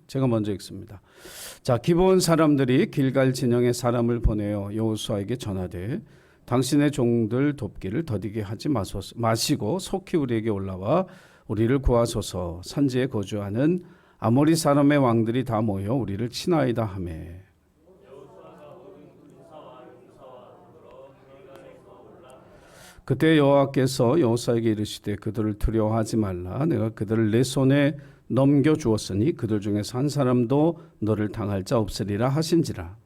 제가 먼저 읽습니다. 자, 기브온 사람들이 길갈 진영에 사람을 보내어 여호수아에게 전하되 당신의 종들 돕기를 더디게 하지 마시고 속히 우리에게 올라와 우리를 구하소서. 산지에 거주하는 아모리 사람의 왕들이 다 모여 우리를 치나이다 하매. 그때 여호와께서 여호수아에게 이르시되 그들을 두려워하지 말라. 내가 그들을 내 손에 넘겨 주었으니 그들 중에서 한 사람도 너를 당할 자 없으리라 하신지라.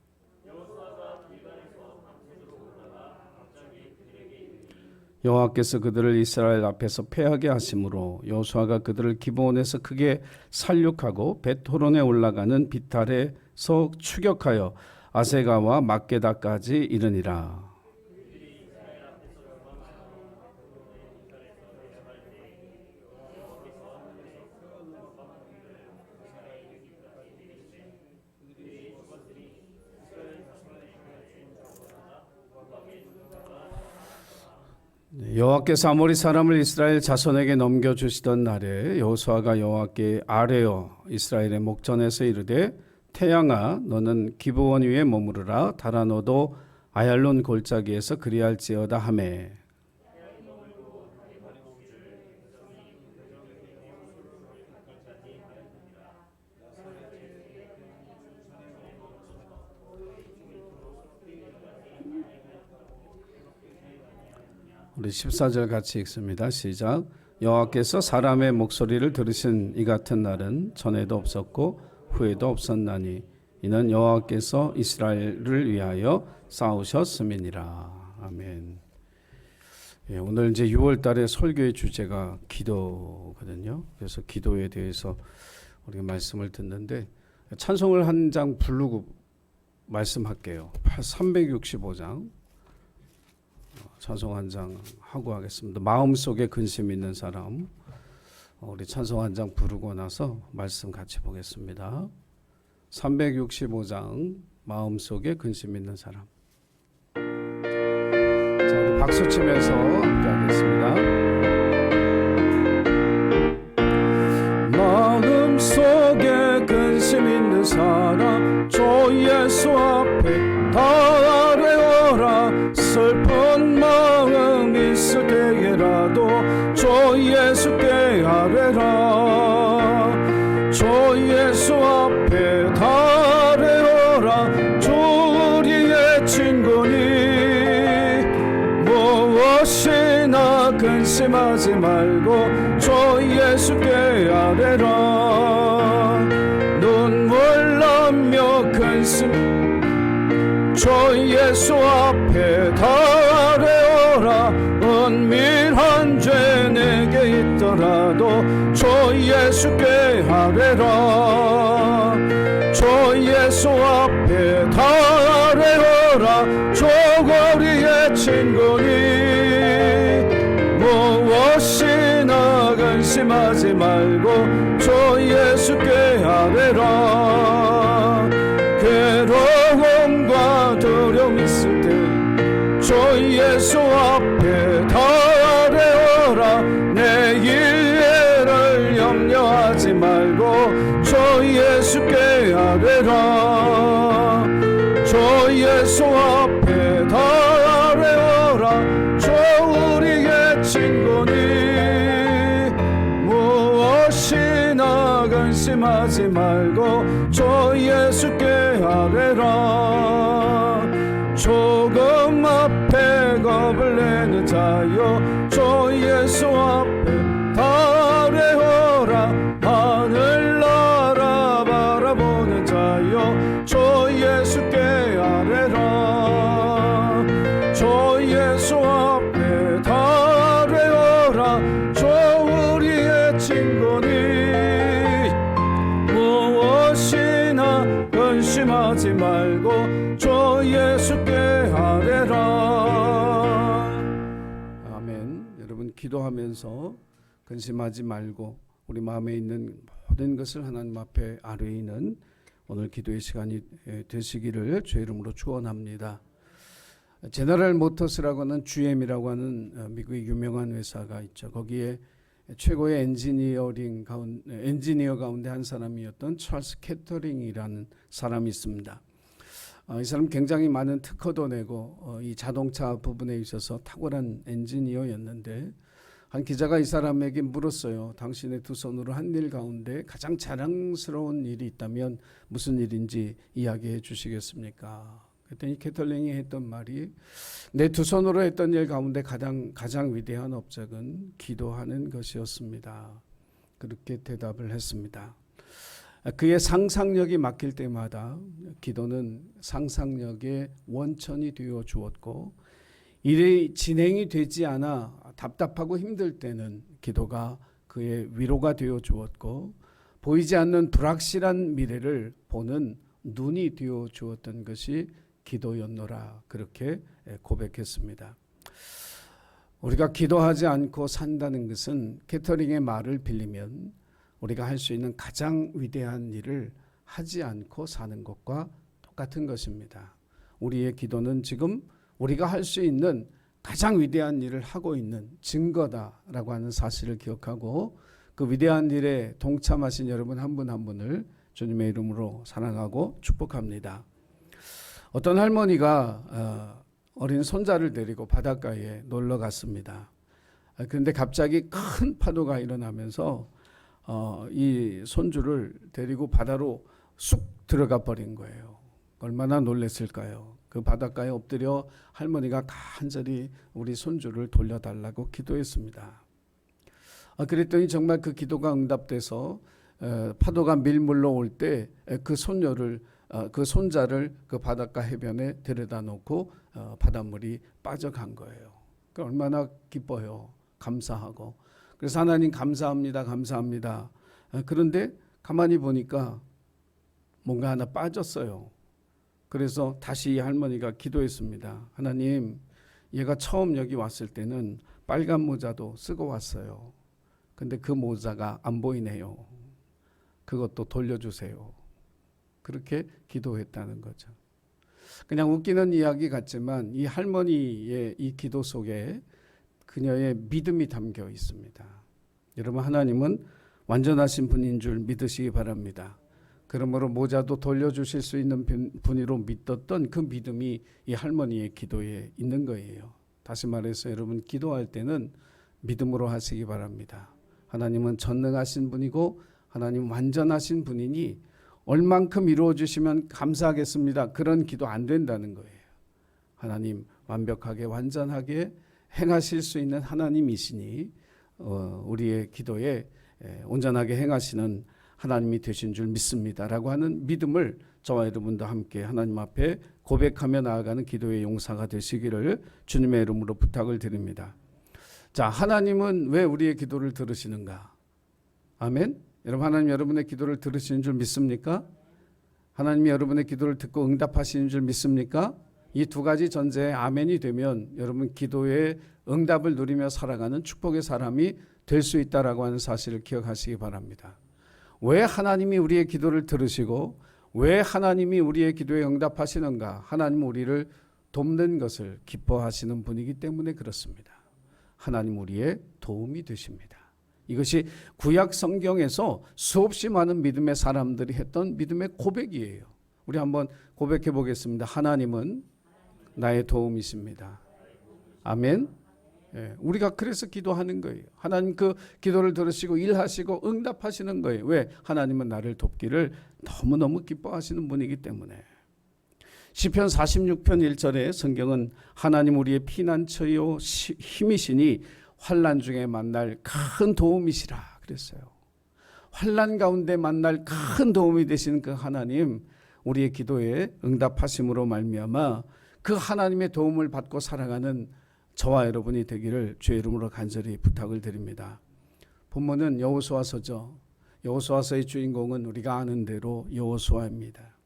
여호와께서 그들을 이스라엘 앞에서 패하게 하심으로 여호수아가 그들을 기브온에서 크게 살육하고 벳호론에 올라가는 비탈에서 추격하여 아세가와 막게다까지 이르니라. 여호와께서 아모리 사람을 이스라엘 자손에게 넘겨주시던 날에 여호수아가 여호와께 아뢰어 이스라엘의 목전에서 이르되 태양아 너는 기브온 위에 머무르라. 달아 너도 아얄론 골짜기에서 그리할지어다 하매. 우리 14절 같이 읽습니다. 시작. 여호와께서 사람의 목소리를 들으신 이 같은 날은 전에도 없었고 후에도 없었나니 이는 여호와께서 이스라엘을 위하여 싸우셨음이니라. 아멘. 예, 오늘 이제 6월 달에 설교의 주제가 기도거든요. 그래서 기도에 대해서 우리가 말씀을 듣는데 찬송을 한 장 부르고 말씀할게요. 365장 찬송 한 장 하고 하겠습니다. 마음속에 근심 있는 사람, 우리 찬송 한 장 부르고 나서 말씀 같이 보겠습니다. 365장 마음속에 근심 있는 사람. 자, 우리 박수 치면서 함께 하겠습니다. 마음속에 근심 있는 사람 주 예수 앞에 다 아뢰어라. 슬픈 마음 있을 때에라도 주 예수께 아뢰라. 주 예수 앞에 다 아뢰어라. 주 우리의 친구니 무엇이나 근심하지 말고 주 예수께 아뢰라. 눈물 나며 근심 주 예수 앞에 다 아뢰어라. 은밀한 죄 내게 있더라도 주 예수께 아뢰라. 주 예수 앞에 다 아뢰어라. 주 우리의 친구니 무엇이나 근심하지 말고 주 예수께 아뢰라. 괴로움과 두려움 있을 때 주 예수 앞에 다 아뢰어라. 내일을 염려하지 말고 주 예수께 아뢰라. 주 예수 앞에 다 아뢰어라. 주 우리의 친구니 무엇이나 근심하지 말고 주 예수께 아뢰라. 조금 앞에 겁을 내는 자여 주 예수 앞에 다 아뢰어라. 하늘나라 바라보는 자여 주 예수께 아뢰라. 주 예수 앞에 다 아뢰어라. 주 우리의 친구니 무엇이나 근심하지 말고 주 예수께 아뢰라. 아멘. 여러분 기도하면서 근심하지 말고 우리 마음에 있는 모든 것을 하나님 앞에 아뢰이는 오늘 기도의 시간이 되시기를 주의 이름으로 축원합니다. 제너럴 모터스라고 하는 GM이라고 하는 미국의 유명한 회사가 있죠. 거기에 최고의 엔지니어 가운데 한 사람이었던 찰스 캐터링이라는 사람이 있습니다. 이 사람 굉장히 많은 특허도 내고 이 자동차 부분에 있어서 탁월한 엔지니어였는데, 한 기자가 이 사람에게 물었어요. 당신의 두 손으로 한 일 가운데 가장 자랑스러운 일이 있다면 무슨 일인지 이야기해 주시겠습니까? 그랬더니 캐털링이 했던 말이, 내 두 손으로 했던 일 가운데 가장 위대한 업적은 기도하는 것이었습니다. 그렇게 대답을 했습니다. 그의 상상력이 막힐 때마다 기도는 상상력의 원천이 되어 주었고, 일이 진행이 되지 않아 답답하고 힘들 때는 기도가 그의 위로가 되어 주었고, 보이지 않는 불확실한 미래를 보는 눈이 되어 주었던 것이 기도였노라, 그렇게 고백했습니다. 우리가 기도하지 않고 산다는 것은 캐터링의 말을 빌리면 우리가 할 수 있는 가장 위대한 일을 하지 않고 사는 것과 똑같은 것입니다. 우리의 기도는 지금 우리가 할 수 있는 가장 위대한 일을 하고 있는 증거다라고 하는 사실을 기억하고, 그 위대한 일에 동참하신 여러분 한 분 한 분을 주님의 이름으로 사랑하고 축복합니다. 어떤 할머니가 어린 손자를 데리고 바닷가에 놀러 갔습니다. 그런데 갑자기 큰 파도가 일어나면서 이 손주를 데리고 바다로 쑥 들어가 버린 거예요. 얼마나 놀랐을까요? 그 바닷가에 엎드려 할머니가 간절히 우리 손주를 돌려달라고 기도했습니다. 그랬더니 정말 그 기도가 응답돼서 파도가 밀물로 올 때 그 손녀를, 그 손자를 그 바닷가 해변에 데려다 놓고 바닷물이 빠져간 거예요. 얼마나 기뻐요. 감사하고. 그래서 하나님 감사합니다, 감사합니다. 그런데 가만히 보니까 뭔가 하나 빠졌어요. 그래서 다시 이 할머니가 기도했습니다. 하나님, 얘가 처음 여기 왔을 때는 빨간 모자도 쓰고 왔어요. 근데 그 모자가 안 보이네요. 그것도 돌려주세요. 그렇게 기도했다는 거죠. 그냥 웃기는 이야기 같지만 이 할머니의 이 기도 속에 그녀의 믿음이 담겨 있습니다. 여러분, 하나님은 완전하신 분인 줄 믿으시기 바랍니다. 그러므로 모자도 돌려주실 수 있는 분이로 믿었던 그 믿음이 이 할머니의 기도에 있는 거예요. 다시 말해서 여러분, 기도할 때는 믿음으로 하시기 바랍니다. 하나님은 전능하신 분이고 하나님 완전하신 분이니 얼만큼 이루어 주시면 감사하겠습니다. 그런 기도 안 된다는 거예요. 하나님 완벽하게 완전하게 행하실 수 있는 하나님이시니 우리의 기도에 온전하게 행하시는 하나님이 되신 줄 믿습니다라고 하는 믿음을 저와 여러분도 함께 하나님 앞에 고백하며 나아가는 기도의 용사가 되시기를 주님의 이름으로 부탁을 드립니다. 자, 하나님은 왜 우리의 기도를 들으시는가? 아멘. 여러분, 하나님 여러분의 기도를 들으시는 줄 믿습니까? 하나님이 여러분의 기도를 듣고 응답하시는 줄 믿습니까? 이 두 가지 전제에 아멘이 되면 여러분 기도의 응답을 누리며 살아가는 축복의 사람이 될 수 있다라고 하는 사실을 기억하시기 바랍니다. 왜 하나님이 우리의 기도를 들으시고 왜 하나님이 우리의 기도에 응답하시는가? 하나님은 우리를 돕는 것을 기뻐하시는 분이기 때문에 그렇습니다. 하나님 우리의 도움이 되십니다. 이것이 구약 성경에서 수없이 많은 믿음의 사람들이 했던 믿음의 고백이에요. 우리 한번 고백해 보겠습니다. 하나님은 나의 도움이십니다. 아멘. 우리가 그래서 기도하는 거예요. 하나님 그 기도를 들으시고 일하시고 응답하시는 거예요. 왜? 하나님은 나를 돕기를 너무너무 기뻐하시는 분이기 때문에. 시편 46편 1절에 성경은 하나님 우리의 피난처요 힘이시니 환난 중에 만날 큰 도움이시라 그랬어요. 환난 가운데 만날 큰 도움이 되시는 그 하나님, 우리의 기도에 응답하심으로 말미암아 그 하나님의 도움을 받고 살아가는 저와 여러분이 되기를 주의 이름으로 간절히 부탁을 드립니다. 본문은 여호수아서죠. 여호수아서의 주인공은 우리가 아는 대로 여호수아입니다.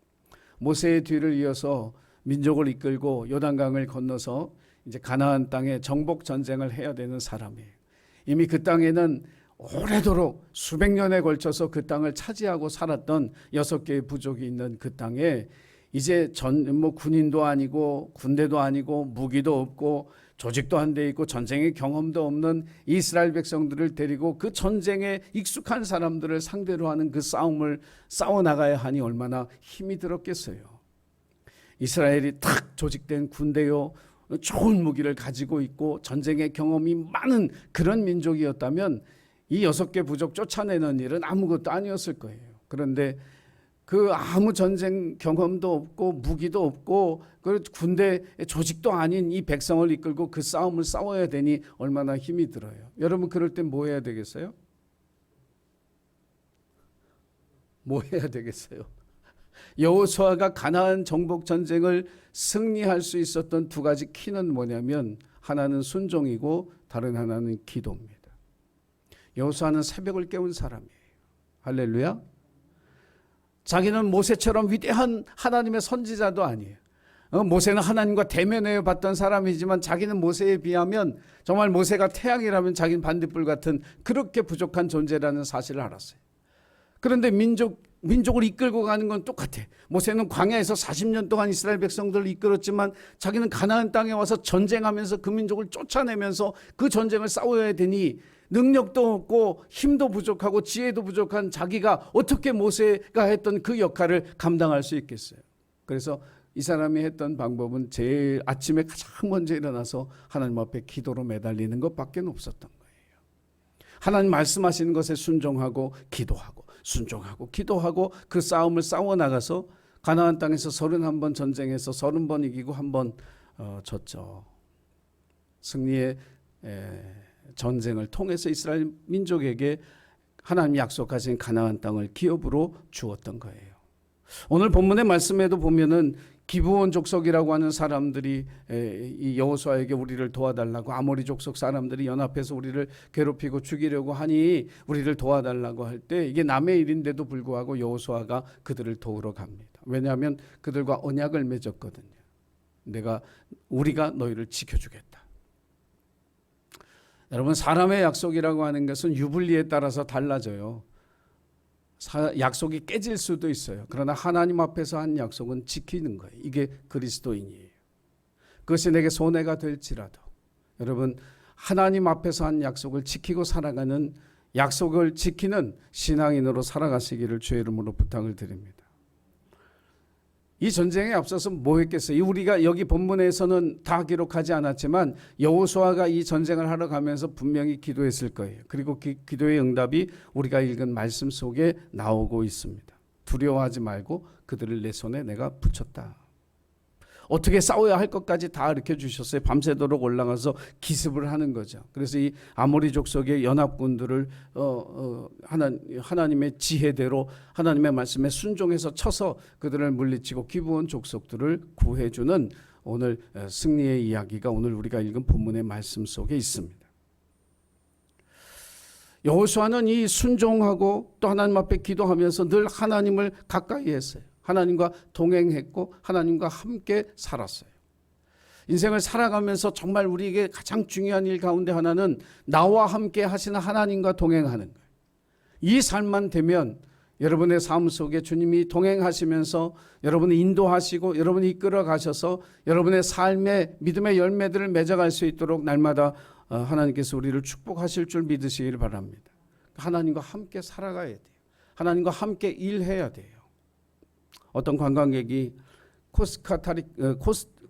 모세의 뒤를 이어서 민족을 이끌고 요단강을 건너서 이제 가나안 땅에 정복 전쟁을 해야 되는 사람이에요. 이미 그 땅에는 오래도록 수백 년에 걸쳐서 그 땅을 차지하고 살았던 6개의 부족이 있는 그 땅에 이제 군인도 아니고 군대도 아니고 무기도 없고 조직도 안 돼 있고 전쟁의 경험도 없는 이스라엘 백성들을 데리고 그 전쟁에 익숙한 사람들을 상대로 하는 그 싸움을 싸워 나가야 하니 얼마나 힘이 들었겠어요. 이스라엘이 탁 조직된 군대요, 좋은 무기를 가지고 있고 전쟁의 경험이 많은 그런 민족이었다면 이 6개 부족 쫓아내는 일은 아무것도 아니었을 거예요. 그런데 그 아무 전쟁 경험도 없고 무기도 없고 그 군대 조직도 아닌 이 백성을 이끌고 그 싸움을 싸워야 되니 얼마나 힘이 들어요. 여러분 그럴 땐 뭐 해야 되겠어요? 뭐 해야 되겠어요? 여호수아가 가나안 정복 전쟁을 승리할 수 있었던 두 가지 키는 뭐냐면 하나는 순종이고 다른 하나는 기도입니다. 여호수아는 새벽을 깨운 사람이에요. 할렐루야. 자기는 모세처럼 위대한 하나님의 선지자도 아니에요. 모세는 하나님과 대면해 봤던 사람이지만 자기는 모세에 비하면 정말 모세가 태양이라면 자기는 반딧불 같은 그렇게 부족한 존재라는 사실을 알았어요. 그런데 민족을 이끌고 가는 건 똑같아. 모세는 광야에서 40년 동안 이스라엘 백성들을 이끌었지만 자기는 가나안 땅에 와서 전쟁하면서 그 민족을 쫓아내면서 그 전쟁을 싸워야 되니 능력도 없고 힘도 부족하고 지혜도 부족한 자기가 어떻게 모세가 했던 그 역할을 감당할 수 있겠어요. 그래서 이 사람이 했던 방법은 제일 아침에 가장 먼저 일어나서 하나님 앞에 기도로 매달리는 것밖에 없었던 거예요. 하나님 말씀하시는 것에 순종하고 기도하고 순종하고 기도하고 그 싸움을 싸워 나가서 가나안 땅에서 31번 전쟁해서 30번 이기고 1번 졌죠. 승리의 전쟁을 통해서 이스라엘 민족에게 하나님이 약속하신 가나안 땅을 기업으로 주었던 거예요. 오늘 본문의 말씀에도 보면은 기브온 족속이라고 하는 사람들이 이 여호수아에게 우리를 도와달라고, 아모리 족속 사람들이 연합해서 우리를 괴롭히고 죽이려고 하니 우리를 도와달라고 할 때 이게 남의 일인데도 불구하고 여호수아가 그들을 도우러 갑니다. 왜냐하면 그들과 언약을 맺었거든요. 우리가 너희를 지켜주겠다. 여러분, 사람의 약속이라고 하는 것은 유불리에 따라서 달라져요. 약속이 깨질 수도 있어요. 그러나 하나님 앞에서 한 약속은 지키는 거예요. 이게 그리스도인이에요. 그것이 내게 손해가 될지라도 여러분, 하나님 앞에서 한 약속을 지키고 살아가는, 약속을 지키는 신앙인으로 살아가시기를 주의 이름으로 부탁을 드립니다. 이 전쟁에 앞서서 뭐 했겠어요? 우리가 여기 본문에서는 다 기록하지 않았지만 여호수아가 이 전쟁을 하러 가면서 분명히 기도했을 거예요. 그리고 기도의 응답이 우리가 읽은 말씀 속에 나오고 있습니다. 두려워하지 말고 그들을 내 손에 내가 붙였다. 어떻게 싸워야 할 것까지 다 가르쳐 주셨어요. 밤새도록 올라가서 기습을 하는 거죠. 그래서 이 아모리 족속의 연합군들을 하나님의 지혜대로 하나님의 말씀에 순종해서 쳐서 그들을 물리치고 기브온 족속들을 구해주는 오늘 승리의 이야기가 오늘 우리가 읽은 본문의 말씀 속에 있습니다. 여호수아는 이 순종하고 또 하나님 앞에 기도하면서 늘 하나님을 가까이 했어요. 하나님과 동행했고 하나님과 함께 살았어요. 인생을 살아가면서 정말 우리에게 가장 중요한 일 가운데 하나는 나와 함께 하시는 하나님과 동행하는 거예요. 이 삶만 되면 여러분의 삶 속에 주님이 동행하시면서 여러분을 인도하시고 여러분이 이끌어 가셔서 여러분의 삶의 믿음의 열매들을 맺어갈 수 있도록 날마다 하나님께서 우리를 축복하실 줄 믿으시길 바랍니다. 하나님과 함께 살아가야 돼요. 하나님과 함께 일해야 돼요. 어떤 관광객이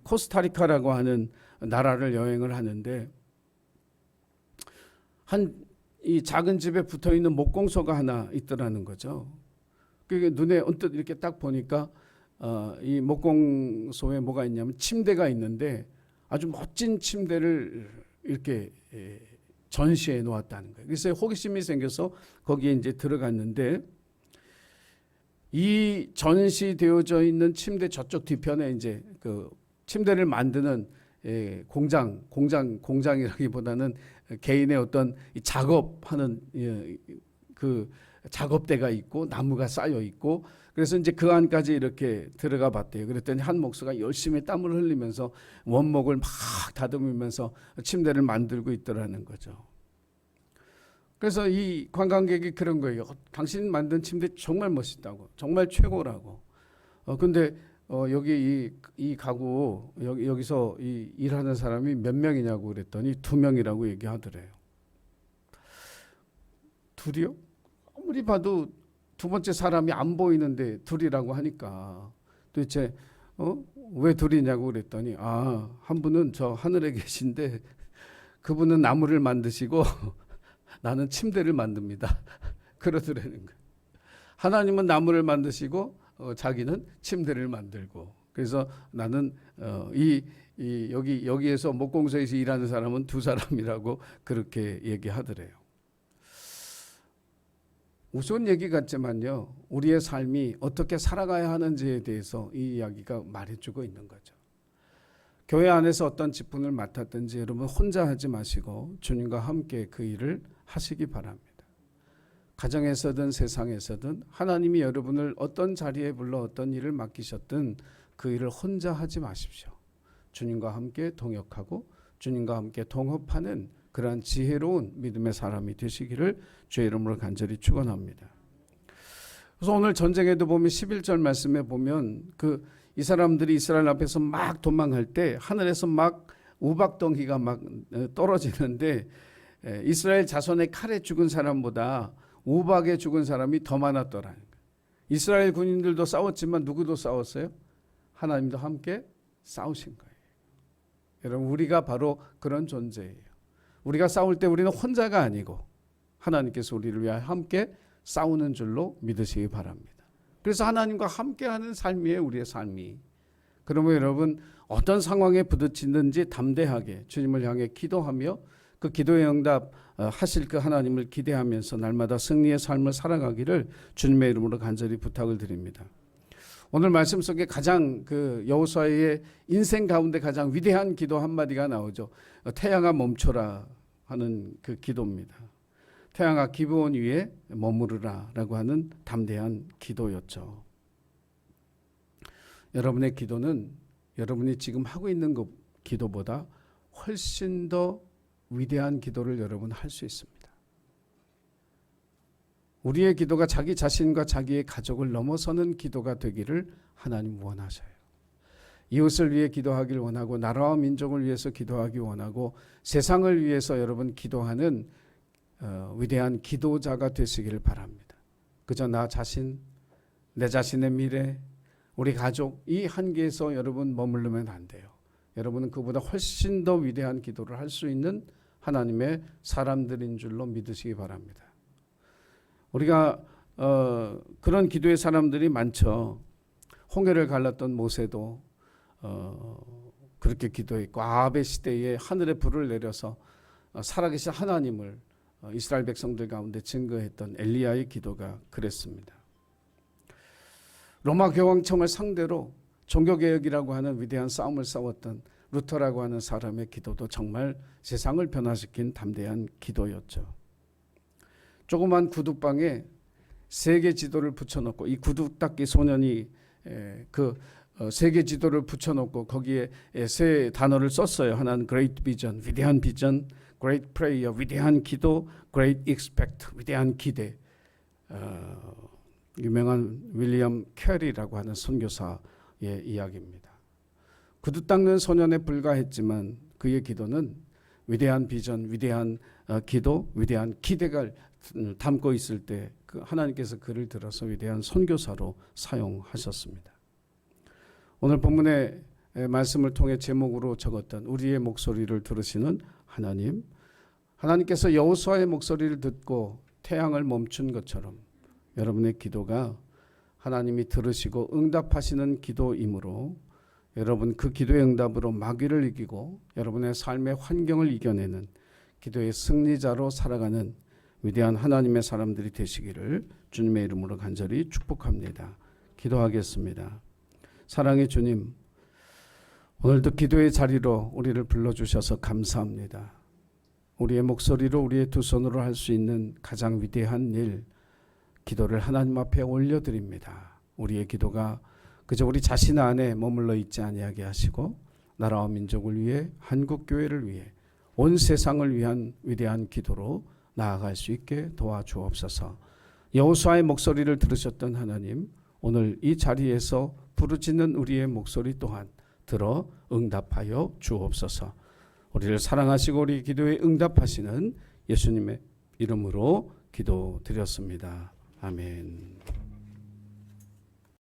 코스타리카라고 하는 나라를 여행을 하는데 이 작은 집에 붙어 있는 목공소가 하나 있더라는 거죠. 그게 눈에 언뜻 이렇게 딱 보니까 이 목공소에 뭐가 있냐면 침대가 있는데 아주 멋진 침대를 이렇게 전시해 놓았다는 거예요. 그래서 호기심이 생겨서 거기에 이제 들어갔는데 이 전시되어져 있는 침대 저쪽 뒤편에 이제 그 침대를 만드는 공장이라기보다는 개인의 어떤 작업하는 그 작업대가 있고 나무가 쌓여 있고, 그래서 이제 그 안까지 이렇게 들어가 봤대요. 그랬더니 한 목수가 열심히 땀을 흘리면서 원목을 막 다듬으면서 침대를 만들고 있더라는 거죠. 그래서 이 관광객이 그런 거예요. 당신 만든 침대 정말 멋있다고, 정말 최고라고. 근데 여기 이 가구 여기서 이 일하는 사람이 몇 명이냐고 그랬더니 2명이라고 얘기하더래요. 둘이요? 아무리 봐도 두 번째 사람이 안 보이는데 둘이라고 하니까 도대체 왜 둘이냐고 그랬더니 한 분은 저 하늘에 계신데 그분은 나무를 만드시고 나는 침대를 만듭니다. 그러더라는 거예요. 하나님은 나무를 만드시고 자기는 침대를 만들고, 그래서 나는 여기에서 목공소에서 일하는 사람은 2사람이라고 그렇게 얘기하더래요. 우스운 얘기 같지만요, 우리의 삶이 어떻게 살아가야 하는지에 대해서 이 이야기가 말해주고 있는 거죠. 교회 안에서 어떤 직분을 맡았든지 여러분 혼자 하지 마시고 주님과 함께 그 일을 하시기 바랍니다. 가정에서든 세상에서든 하나님이 여러분을 어떤 자리에 불러 어떤 일을 맡기셨든 그 일을 혼자 하지 마십시오. 주님과 함께 동역하고 주님과 함께 동업하는 그러한 지혜로운 믿음의 사람이 되시기를 주의 이름으로 간절히 축원합니다. 그래서 오늘 전쟁에도 보면 11절 말씀에 보면 이 사람들이 이스라엘 앞에서 막 도망할 때 하늘에서 막 우박덩이가 막 떨어지는데 이스라엘 자손의 칼에 죽은 사람보다 우박에 죽은 사람이 더 많았더라는 거예요. 이스라엘 군인들도 싸웠지만 누구도 싸웠어요? 하나님도 함께 싸우신 거예요. 여러분, 우리가 바로 그런 존재예요. 우리가 싸울 때 우리는 혼자가 아니고 하나님께서 우리를 위하여 함께 싸우는 줄로 믿으시기 바랍니다. 그래서 하나님과 함께하는 삶이에요, 우리의 삶이. 그러면 여러분, 어떤 상황에 부딪히는지 담대하게 주님을 향해 기도하며 그 기도의 응답 하실 그 하나님을 기대하면서 날마다 승리의 삶을 살아가기를 주님의 이름으로 간절히 부탁을 드립니다. 오늘 말씀 속에 가장 여호수아의 인생 가운데 가장 위대한 기도 한마디가 나오죠. 태양아 멈춰라 하는 그 기도입니다. 태양아 기브온 위에 머무르라 라고 하는 담대한 기도였죠. 여러분의 기도는 여러분이 지금 하고 있는 그 기도보다 훨씬 더 위대한 기도를 여러분 할 수 있습니다. 우리의 기도가 자기 자신과 자기의 가족을 넘어서는 기도가 되기를 하나님 원하셔요. 이웃을 위해 기도하길 원하고 나라와 민족을 위해서 기도하기 원하고 세상을 위해서 여러분 기도하는 위대한 기도자가 되시기를 바랍니다. 그저 나 자신, 내 자신의 미래, 우리 가족 이 한계에서 여러분 머무르면 안 돼요. 여러분은 그보다 훨씬 더 위대한 기도를 할 수 있는 하나님의 사람들인 줄로 믿으시기 바랍니다. 우리가 그런 기도의 사람들이 많죠. 홍해를 갈랐던 모세도 그렇게 기도했고 아합의 시대에 하늘의 불을 내려서 살아계신 하나님을 이스라엘 백성들 가운데 증거했던 엘리야의 기도가 그랬습니다. 로마 교황청을 상대로 종교개혁이라고 하는 위대한 싸움을 싸웠던 루터라고 하는 사람의 기도도 정말 세상을 변화시킨 담대한 기도였죠. 조그만 구두방에 3개 지도를 붙여놓고 이 구두닦이 소년이 그 3개 지도를 붙여놓고 거기에 3 단어를 썼어요. 하나는 Great Vision, 위대한 비전, Great Prayer, 위대한 기도, Great Expect, 위대한 기대. 유명한 윌리엄 캐리라고 하는 선교사의 이야기입니다. 구두 닦는 소년에 불과했지만 그의 기도는 위대한 비전, 위대한 기도, 위대한 기대가 담고 있을 때 하나님께서 그를 들어서 위대한 선교사로 사용하셨습니다. 오늘 본문의 말씀을 통해 제목으로 적었던 우리의 목소리를 들으시는 하나님, 하나님께서 여호수아의 목소리를 듣고 태양을 멈춘 것처럼 여러분의 기도가 하나님이 들으시고 응답하시는 기도이므로 여러분 그 기도의 응답으로 마귀를 이기고 여러분의 삶의 환경을 이겨내는 기도의 승리자로 살아가는 위대한 하나님의 사람들이 되시기를 주님의 이름으로 간절히 축복합니다. 기도하겠습니다. 사랑의 주님, 오늘도 기도의 자리로 우리를 불러주셔서 감사합니다. 우리의 목소리로 우리의 두 손으로 할 수 있는 가장 위대한 일, 기도를 하나님 앞에 올려드립니다. 우리의 기도가 그저 우리 자신 안에 머물러 있지 아니하게 하시고 나라와 민족을 위해 한국교회를 위해 온 세상을 위한 위대한 기도로 나아갈 수 있게 도와주옵소서. 여호수아의 목소리를 들으셨던 하나님, 오늘 이 자리에서 부르짖는 우리의 목소리 또한 들어 응답하여 주옵소서. 우리를 사랑하시고 우리 기도에 응답하시는 예수님의 이름으로 기도드렸습니다. 아멘.